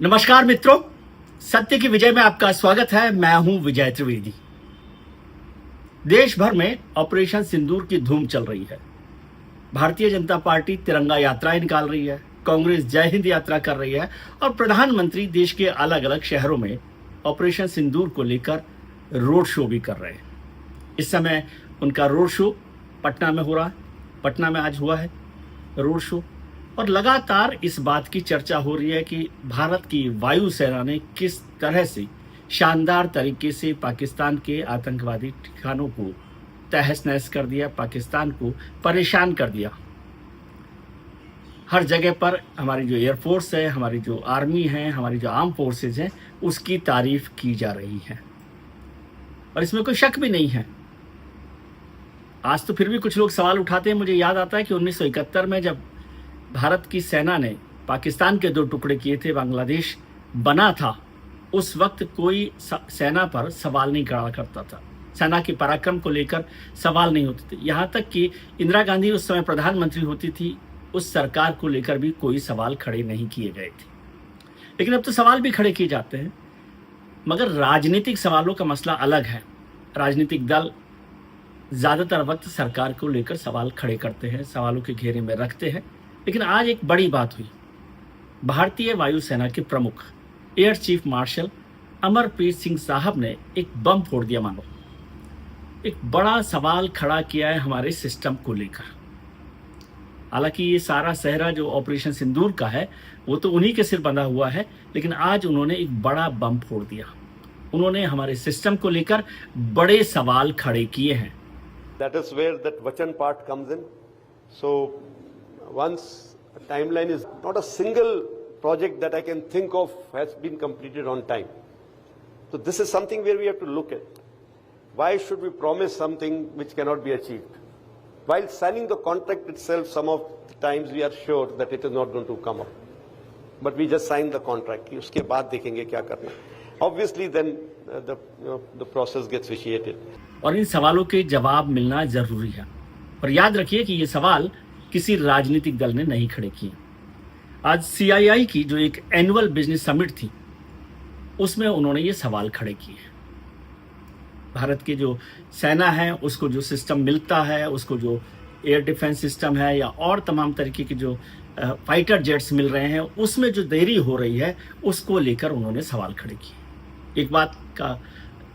नमस्कार मित्रों, सत्य की विजय में आपका स्वागत है। मैं हूं विजय त्रिवेदी। देश भर में ऑपरेशन सिंदूर की धूम चल रही है। भारतीय जनता पार्टी तिरंगा यात्राएं निकाल रही है, कांग्रेस जय हिंद यात्रा कर रही है और प्रधानमंत्री देश के अलग अलग शहरों में ऑपरेशन सिंदूर को लेकर रोड शो भी कर रहे हैं। इस समय उनका रोड शो पटना में हो रहा है। पटना में आज हुआ है रोड शो और लगातार इस बात की चर्चा हो रही है कि भारत की वायुसेना ने किस तरह से शानदार तरीके से पाकिस्तान के आतंकवादी ठिकानों को तहस नहस कर दिया, पाकिस्तान को परेशान कर दिया। हर जगह पर हमारी जो एयरफोर्स है, हमारी जो आर्मी है, हमारी जो आर्म फोर्सेज हैं, उसकी तारीफ की जा रही है और इसमें कोई शक भी नहीं है। आज तो फिर भी कुछ लोग सवाल उठाते हैं। मुझे याद आता है कि 1971 में जब भारत की सेना ने पाकिस्तान के 2 टुकड़े किए थे, बांग्लादेश बना था, उस वक्त कोई सेना पर सवाल नहीं खड़ा करता था। सेना के पराक्रम को लेकर सवाल नहीं होते थे। यहाँ तक कि इंदिरा गांधी उस समय प्रधानमंत्री होती थी, उस सरकार को लेकर भी कोई सवाल खड़े नहीं किए गए थे। लेकिन अब तो सवाल भी खड़े किए जाते हैं, मगर राजनीतिक सवालों का मसला अलग है। राजनीतिक दल ज़्यादातर वक्त सरकार को लेकर सवाल खड़े करते हैं, सवालों के घेरे में रखते हैं। लेकिन आज एक बड़ी बात हुई। भारतीय वायुसेना के प्रमुख air chief marshal Amarpreet Singh साहब ने एक बम फोड़ दिया। मानो एक बड़ा सवाल खड़ा किया है हमारे सिस्टम को लेकर। हालांकि ये सारा सहरा जो ऑपरेशन सिंदूर का है वो तो उन्हीं के सिर बंधा हुआ है, लेकिन आज उन्होंने एक बड़ा बम फोड़ दिया। उन्होंने हमारे सिस्टम को लेकर बड़े सवाल खड़े किए हैं। That is where that Vachan part comes in. So once a timeline is not a single project that I can think of has been completed on time. So this is something where we have to look at. Why should we promise something which cannot be achieved? While signing the contract itself, some of the times we are sure that it is not going to come up. But we just sign the contract. उसके बाद देखेंगे क्या करना. Obviously then the process gets vitiated. और इन सवालों के जवाब मिलना जरूरी है। और याद रखिए कि ये सवाल किसी राजनीतिक दल ने नहीं खड़े किए। आज CII की जो एक एनुअल बिजनेस समिट थी, उसमें उन्होंने ये सवाल खड़े किए। भारत की जो सेना है उसको जो सिस्टम मिलता है, उसको जो एयर डिफेंस सिस्टम है या और तमाम तरीके के जो फाइटर जेट्स मिल रहे हैं, उसमें जो देरी हो रही है उसको लेकर उन्होंने सवाल खड़े किए। एक बात का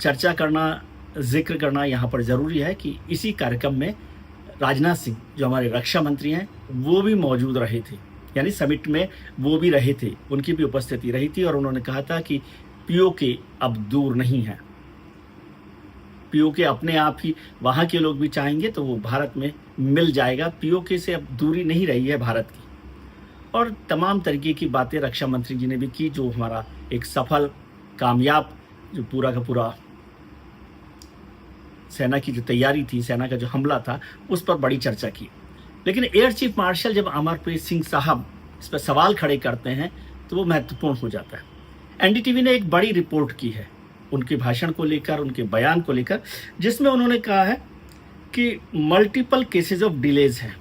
चर्चा करना, जिक्र करना यहाँ पर ज़रूरी है कि इसी कार्यक्रम में राजनाथ सिंह जो हमारे रक्षा मंत्री हैं वो भी मौजूद रहे थे, यानी समिट में वो भी रहे थे, उनकी भी उपस्थिति रही थी और उन्होंने कहा था कि POK अब दूर नहीं है। POK अपने आप ही वहाँ के लोग भी चाहेंगे तो वो भारत में मिल जाएगा। POK से अब दूरी नहीं रही है भारत की। और तमाम तरीके की बातें रक्षा मंत्री जी ने भी की, जो हमारा एक सफल कामयाब जो पूरा का पूरा सेना की जो तैयारी थी, सेना का जो हमला था, उस पर बड़ी चर्चा की। लेकिन एयर चीफ मार्शल जब अमरप्रीत सिंह साहब इस पर सवाल खड़े करते हैं तो वो महत्वपूर्ण हो जाता है। NDTV ने एक बड़ी रिपोर्ट की है उनके भाषण को लेकर, उनके बयान को लेकर, जिसमें उन्होंने कहा है कि मल्टीपल केसेस ऑफ डिलेज हैं,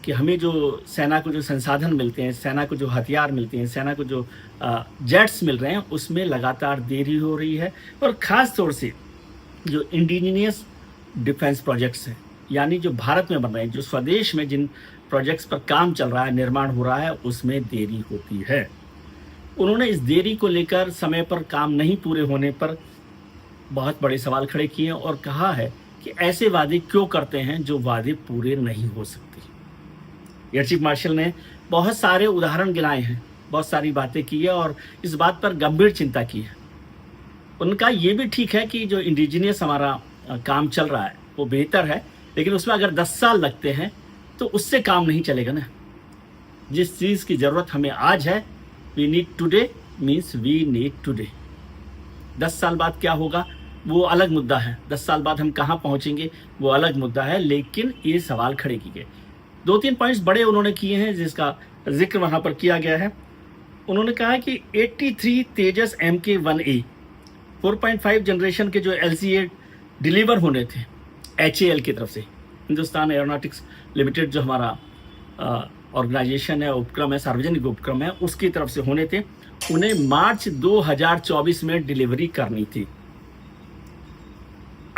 कि हमें जो सेना को जो संसाधन मिलते हैं, सेना को जो हथियार मिलते हैं, सेना को जो जेट्स मिल रहे हैं, उसमें लगातार देरी हो रही है। और ख़ास तौर से जो इंडिजिनियस डिफेंस प्रोजेक्ट्स हैं, यानी जो भारत में बन रहे हैं, जो स्वदेश में जिन प्रोजेक्ट्स पर काम चल रहा है, निर्माण हो रहा है, उसमें देरी होती है। उन्होंने इस देरी को लेकर, समय पर काम नहीं पूरे होने पर बहुत बड़े सवाल खड़े किए और कहा है कि ऐसे वादे क्यों करते हैं जो वादे पूरे नहीं हो सकते। एयर चीफ मार्शल ने बहुत सारे उदाहरण गिनाए हैं, बहुत सारी बातें की है और इस बात पर गंभीर चिंता की है। उनका ये भी ठीक है कि जो इंडिजिनियस हमारा काम चल रहा है वो बेहतर है, लेकिन उसमें अगर 10 साल लगते हैं तो उससे काम नहीं चलेगा ना। जिस चीज़ की ज़रूरत हमें आज है, we need today means we need today. 10 साल बाद क्या होगा वो अलग मुद्दा है, 10 साल बाद हम कहाँ पहुँचेंगे वो अलग मुद्दा है। लेकिन ये सवाल खड़े किए गए। 2-3 पॉइंट्स बड़े उन्होंने किए हैं जिसका जिक्र वहाँ पर किया गया है। उन्होंने कहा कि 83 तेजस MK-1A 4.5 जनरेशन के जो LCA डिलीवर होने थे HAL की तरफ से, हिंदुस्तान एरोनॉटिक्स लिमिटेड जो हमारा ऑर्गेनाइजेशन है, उपक्रम है, सार्वजनिक उपक्रम है, उसकी तरफ से होने थे, उन्हें मार्च 2024 में डिलीवरी करनी थी।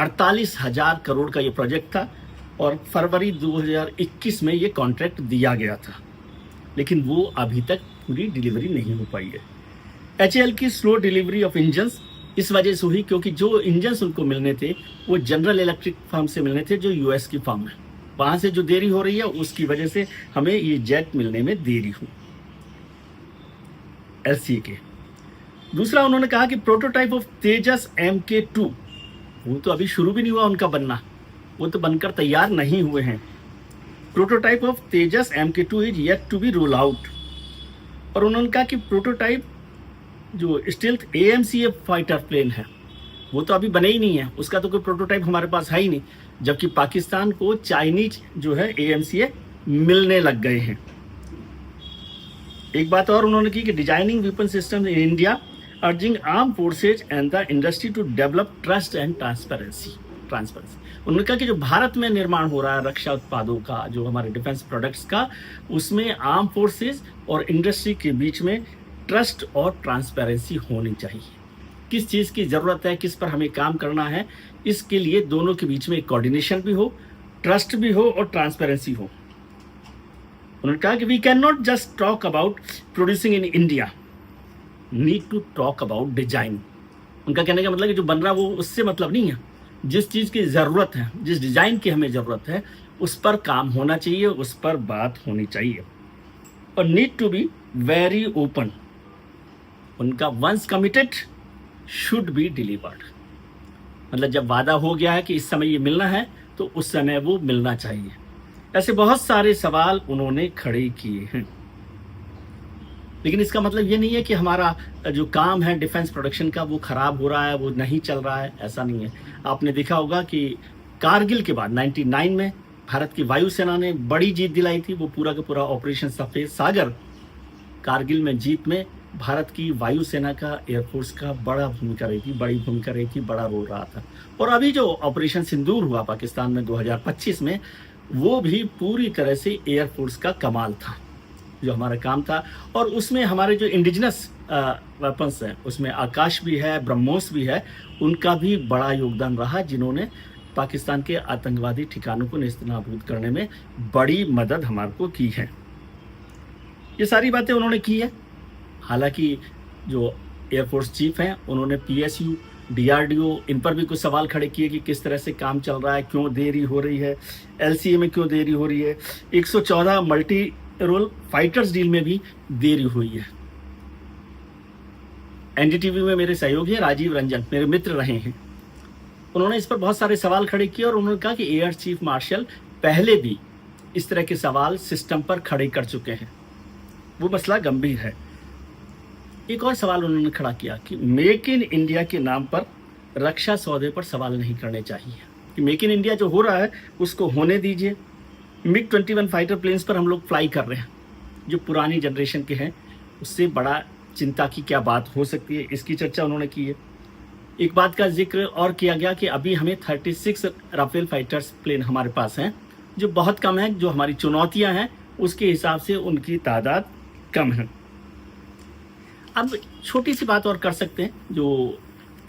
48,000 करोड़ का ये प्रोजेक्ट था और फरवरी 2021 में ये कॉन्ट्रैक्ट दिया गया था, लेकिन वो अभी तक पूरी डिलीवरी नहीं हो पाई है। HAL की स्लो डिलीवरी ऑफ इंजन्स इस वजह से हुई क्योंकि जो इंजन्स उनको मिलने थे वो जनरल इलेक्ट्रिक फर्म से मिलने थे, जो US की फर्म है। वहाँ से जो देरी हो रही है उसकी वजह से हमें ये जेट मिलने में देरी हुई LCA के। दूसरा उन्होंने कहा कि प्रोटोटाइप ऑफ तेजस MK2 वो तो अभी शुरू भी नहीं हुआ उनका बनना, वो तो बनकर तैयार नहीं हुए हैं। Prototype of Tejas MK2 is yet to be roll out. और उन्होंने कहा कि प्रोटोटाइप जो स्टील्थ AMCA फाइटर प्लेन है वो तो अभी बने ही नहीं है, उसका तो कोई प्रोटोटाइप हमारे पास है ही नहीं, जबकि पाकिस्तान को चाइनीज जो है AMCA मिलने लग गए हैं। एक बात और उन्होंने की कि designing weapon system in India, urging arm forces and the industry to develop trust and transparency. उन्होंने कहा कि जो भारत में निर्माण हो रहा है रक्षा उत्पादों का, जो हमारे डिफेंस प्रोडक्ट्स का, उसमें आर्म फोर्सेज और इंडस्ट्री के बीच में ट्रस्ट और ट्रांसपेरेंसी होनी चाहिए। किस चीज़ की ज़रूरत है, किस पर हमें काम करना है, इसके लिए दोनों के बीच में कोऑर्डिनेशन भी हो, ट्रस्ट भी हो और ट्रांसपेरेंसी हो। उन्होंने कहा कि we can not just talk about producing in India, need to talk about design. उनका कहने का मतलब कि जो बन रहा है वो उससे मतलब नहीं है, जिस चीज़ की ज़रूरत है, जिस डिज़ाइन की हमें ज़रूरत है, उस पर काम होना चाहिए, उस पर बात होनी चाहिए। और need to be very open. उनका once committed should be delivered, मतलब जब वादा हो गया है कि इस समय ये मिलना है तो उस समय वो मिलना चाहिए। ऐसे बहुत सारे सवाल उन्होंने खड़े किए हैं, लेकिन इसका मतलब ये नहीं है कि हमारा जो काम है डिफेंस प्रोडक्शन का वो खराब हो रहा है, वो नहीं चल रहा है, ऐसा नहीं है। आपने देखा होगा कि कारगिल के बाद 99 में भारत की वायुसेना ने बड़ी जीत दिलाई थी, वो पूरा का पूरा ऑपरेशन सफेद सागर। कारगिल में जीत में भारत की वायुसेना का, एयरफोर्स का बड़ी भूमिका रही थी, बड़ा रोल रहा था। और अभी जो ऑपरेशन सिंदूर हुआ पाकिस्तान में 2025 में, वो भी पूरी तरह से एयरफोर्स का कमाल था, जो हमारा काम था। और उसमें हमारे जो इंडिजिनस वेपन्स हैं, उसमें आकाश भी है, ब्रह्मोस भी है, उनका भी बड़ा योगदान रहा, जिन्होंने पाकिस्तान के आतंकवादी ठिकानों को नेस्तनाबूद करने में बड़ी मदद हमारे को की है। ये सारी बातें उन्होंने की है। हालांकि जो एयरफोर्स चीफ हैं उन्होंने PSU, DRDO, इन पर भी कुछ सवाल खड़े किए कि किस तरह से काम चल रहा है, क्यों देरी हो रही है, LCA में क्यों देरी हो रही है, 114 मल्टी रोल फाइटर्स डील में भी देरी हुई है। NDTV में मेरे सहयोगी हैं राजीव रंजन, मेरे मित्र रहे हैं, उन्होंने इस पर बहुत सारे सवाल खड़े किए और उन्होंने कहा कि एयर चीफ मार्शल पहले भी इस तरह के सवाल सिस्टम पर खड़े कर चुके हैं, वो मसला गंभीर है। एक और सवाल उन्होंने खड़ा किया कि मेक इन इंडिया के नाम पर रक्षा सौदे पर सवाल नहीं करने चाहिए, कि मेक इन इंडिया जो हो रहा है उसको होने दीजिए। MiG-21 फाइटर प्लेन्स पर हम लोग फ्लाई कर रहे हैं, जो पुरानी जनरेशन के हैं, उससे बड़ा चिंता की क्या बात हो सकती है, इसकी चर्चा उन्होंने की है। एक बात का जिक्र और किया गया कि अभी हमें 36 राफेल फाइटर्स प्लेन हमारे पास हैं, जो बहुत कम है, जो हमारी चुनौतियां हैं उसके हिसाब से उनकी तादाद कम है। अब छोटी सी बात और कर सकते हैं, जो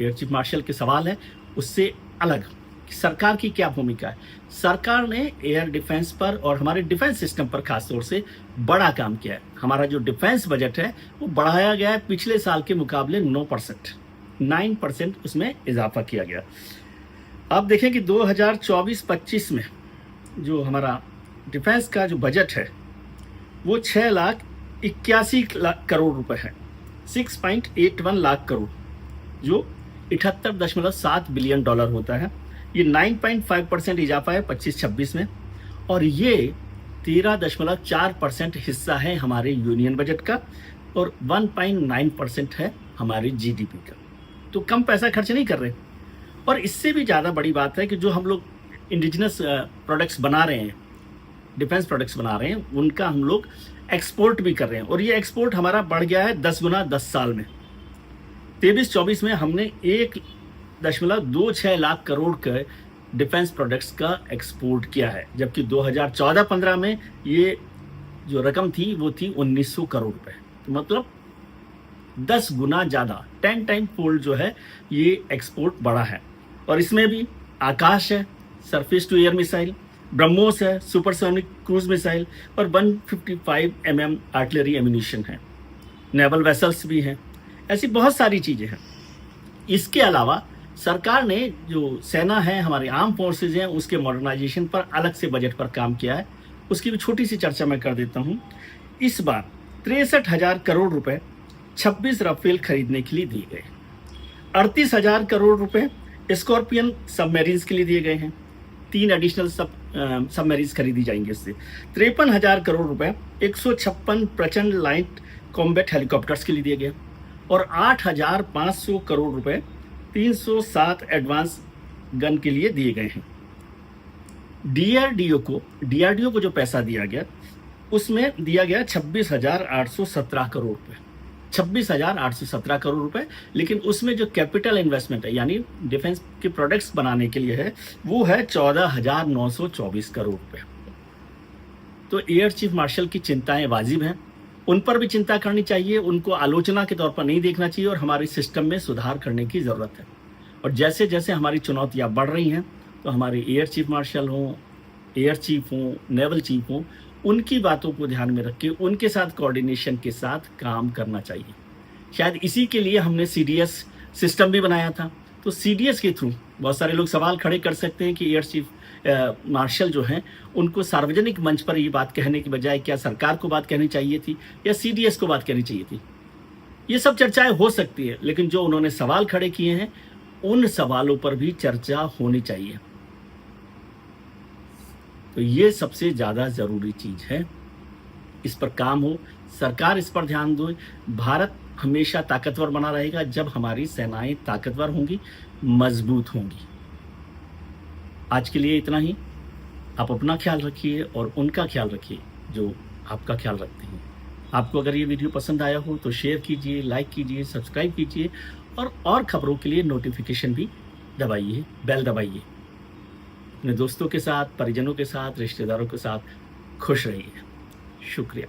एयर चीफ मार्शल के सवाल है उससे अलग, कि सरकार की क्या भूमिका है। सरकार ने एयर डिफेंस पर और हमारे डिफेंस सिस्टम पर खासतौर से बड़ा काम किया है। हमारा जो डिफेंस बजट है वो बढ़ाया गया है, पिछले साल के मुकाबले 9% उसमें इजाफा किया गया। अब देखें कि 2024-25 में जो हमारा डिफेंस का जो बजट है वो 6,81,00,000 करोड़ रुपए है, 6.81 लाख करोड़, जो 78.7 बिलियन डॉलर होता है। ये 9.5% इजाफा है 25-26 में, और ये 13.4% हिस्सा है हमारे यूनियन बजट का, और 1.9% है हमारे GDP का। तो कम पैसा खर्च नहीं कर रहे। और इससे भी ज़्यादा बड़ी बात है कि जो हम लोग इंडिजिनस प्रोडक्ट्स बना रहे हैं, डिफेंस प्रोडक्ट्स बना रहे हैं, उनका हम लोग एक्सपोर्ट भी कर रहे हैं, और ये एक्सपोर्ट हमारा बढ़ गया है 10 गुना 10 साल में। 23-24 में हमने 1.26 लाख करोड़ के डिफेंस प्रोडक्ट्स का एक्सपोर्ट किया है, जबकि 2014-15 में ये जो रकम थी वो थी 1900 करोड़ रुपए। तो मतलब 10 गुना ज़्यादा, 10 टाइम फोल्ड जो है ये एक्सपोर्ट बढ़ा है। और इसमें भी आकाश है, surface to air missile, Brahmos है, सुपरसोनिक क्रूज मिसाइल और 155 mm आर्टिलरी एम्यूनिशन है, नेवल वेसल्स भी हैं, ऐसी बहुत सारी चीज़ें हैं। इसके अलावा सरकार ने जो सेना है, हमारे आर्म फोर्सेज हैं, उसके मॉडर्नाइजेशन पर अलग से बजट पर काम किया है। उसकी भी छोटी सी चर्चा मैं कर देता हूँ। इस बार 63,000 करोड़ रुपए 26 राफेल खरीदने के लिए दिए गए, 38,000 करोड़ रुपए स्कॉर्पियन सबमरीन्स के लिए दिए गए हैं, 3 एडिशनल सबमरीन्स खरीदी जाएंगे इससे, 53,000 करोड़ रुपए 156 प्रचंड लाइट कॉम्बैट हेलीकॉप्टर्स के लिए दिए गए और 8,500 करोड़ रुपए 307 एडवांस गन के लिए दिए गए हैं। डीआरडीओ को जो पैसा दिया गया उसमें दिया गया 26,817 करोड़ रुपए, 26,817 करोड़ रुपए। लेकिन उसमें जो कैपिटल इन्वेस्टमेंट है यानी डिफेंस के प्रोडक्ट्स बनाने के लिए है वो है 14,924 करोड़ रुपए। तो एयर चीफ मार्शल की चिंताएं वाजिब हैं, उन पर भी चिंता करनी चाहिए, उनको आलोचना के तौर पर नहीं देखना चाहिए और हमारे सिस्टम में सुधार करने की ज़रूरत है। और जैसे जैसे हमारी चुनौतियाँ बढ़ रही हैं तो हमारे एयर चीफ मार्शल हों, एयर चीफ हों, नेवल चीफ हों, उनकी बातों को ध्यान में रख के उनके साथ कोऑर्डिनेशन के साथ काम करना चाहिए। शायद इसी के लिए हमने CDS सिस्टम भी बनाया था। तो CDS के थ्रू बहुत सारे लोग सवाल खड़े कर सकते हैं कि एयर चीफ मार्शल जो हैं उनको सार्वजनिक मंच पर ये बात कहने की बजाय क्या सरकार को बात कहनी चाहिए थी या CDS को बात कहनी चाहिए थी। ये सब चर्चाएं हो सकती है, लेकिन जो उन्होंने सवाल खड़े किए हैं उन सवालों पर भी चर्चा होनी चाहिए। तो ये सबसे ज़्यादा ज़रूरी चीज़ है, इस पर काम हो, सरकार इस पर ध्यान दे। भारत हमेशा ताकतवर बना रहेगा जब हमारी सेनाएं ताकतवर होंगी, मजबूत होंगी। आज के लिए इतना ही। आप अपना ख्याल रखिए और उनका ख्याल रखिए जो आपका ख्याल रखते हैं। आपको अगर ये वीडियो पसंद आया हो तो शेयर कीजिए, लाइक कीजिए, सब्सक्राइब कीजिए और खबरों के लिए नोटिफिकेशन भी दबाइए, बेल दबाइए। अपने दोस्तों के साथ, परिजनों के साथ, रिश्तेदारों के साथ खुश रहिए। शुक्रिया।